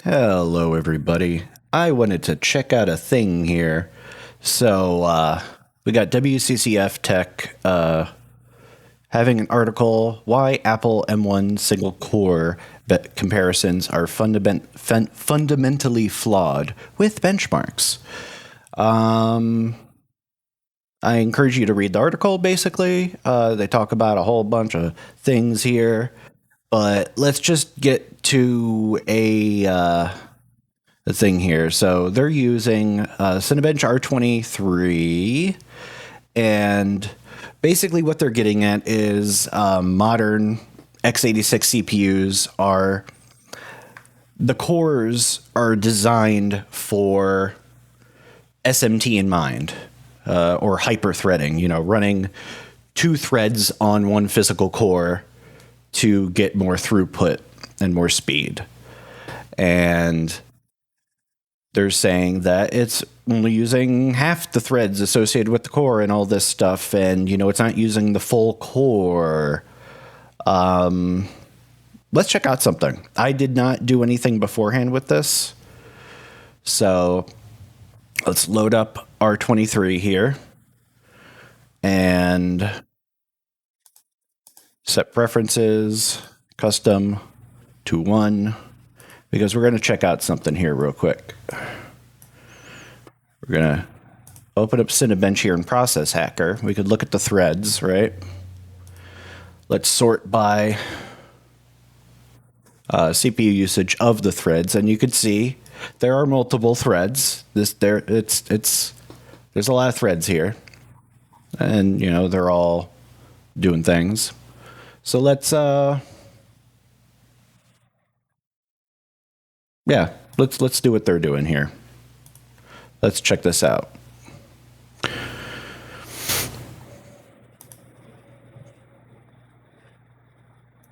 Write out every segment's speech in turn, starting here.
Hello, everybody. I wanted to check out a thing here. So, we got Wccftech having an article, Why Apple M1 Single Core Comparisons Are Fundamentally Flawed with Benchmarks. I encourage you to read the article, basically. They talk about a whole bunch of things here. But let's just get to a thing here. So they're using Cinebench R23, and basically what they're getting at is modern x86 CPUs are the cores are designed for SMT in mind, or hyper-threading. You know, running two threads on one physical core to get more throughput and more speed. And they're saying that it's only using half the threads associated with the core and all this stuff, and you know, it's not using the full core. Let's check out something. I did not do anything beforehand with this, so let's load up R23 here and set preferences, custom to 1, because we're going to check out something here real quick. We're going to open up Cinebench here in Process Hacker. We could look at the threads, right? Let's sort by CPU usage of the threads, and you can see there are multiple threads. There's a lot of threads here, and you know, they're all doing things. So let's do what they're doing here. Let's check this out.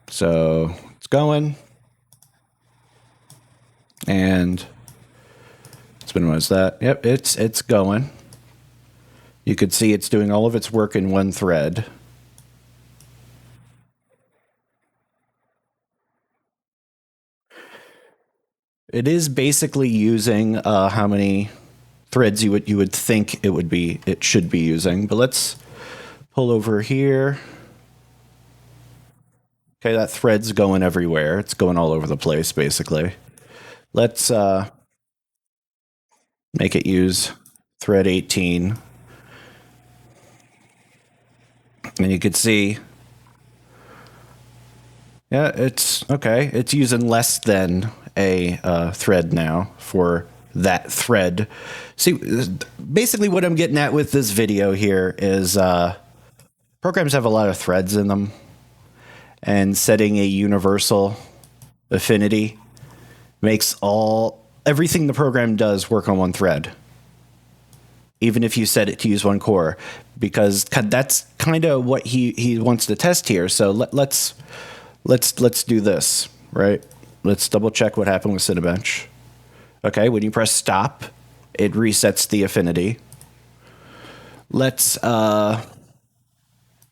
So it's going, and it's been, what is that? Yep, it's going. You could see it's doing all of its work in one thread. It is basically using how many threads you would think it should be using. But let's pull over here. Okay, that thread's going everywhere. It's going all over the place, basically. Let's make it use thread 18. And you can see, yeah, it's okay. It's using less than a thread now for that thread. See, basically what I'm getting at with this video here is programs have a lot of threads in them, and setting a universal affinity makes everything the program does work on one thread, even if you set it to use one core, because that's kind of what he wants to test here. So let's do this, right? Let's double check what happened with Cinebench. Okay, when you press stop, it resets the affinity. Let's make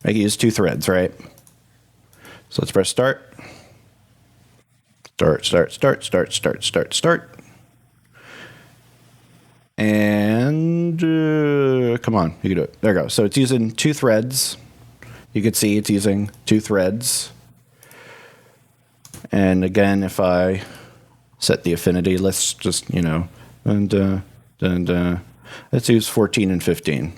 it use two threads, right? So let's press start. Start. And come on, you can do it. There we go. So it's using two threads. You can see it's using two threads. And again, if I set the affinity, let's just, you know, let's use 14 and 15.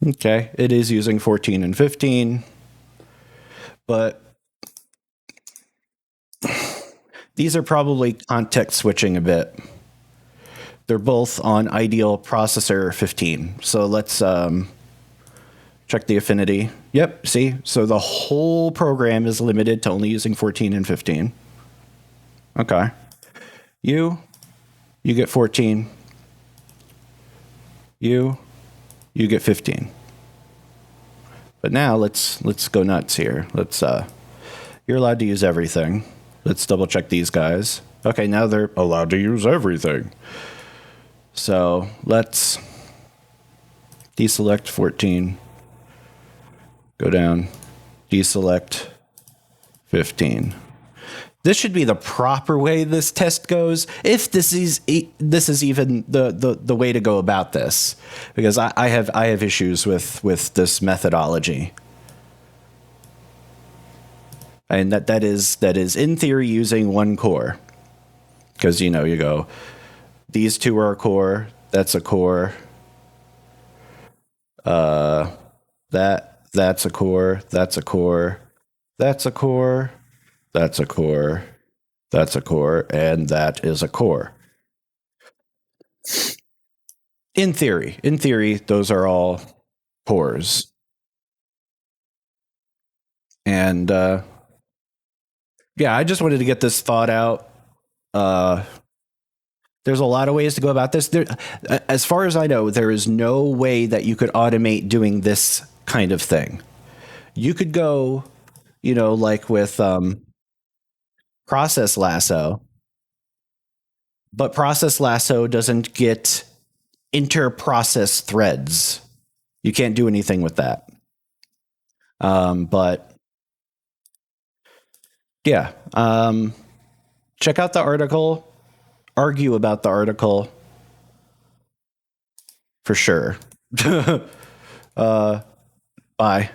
Okay, it is using 14 and 15, but these are probably context switching a bit. They're both on ideal processor 15. So let's check the affinity. Yep, see? So the whole program is limited to only using 14 and 15. Okay. You get 14. You get 15. But now let's go nuts here. You're allowed to use everything. Let's double check these guys. Okay, now they're allowed to use everything. So let's deselect 14. Go down, deselect 15. This should be the proper way this test goes, if this is even the way to go about this, because I have issues with this methodology, and that is in theory using one core, because you go, these two are a core, that's a core, that's a core, that's a core, that's a core, that's a core, that's a core, and that is a core. In theory, those are all cores. And yeah, I just wanted to get this thought out. There's a lot of ways to go about this. As far as I know, there is no way that you could automate doing this kind of thing. You could go, like with Process Lasso, but Process Lasso doesn't get inter-process threads. You can't do anything with that. But yeah, check out the article, argue about the article for sure. Bye.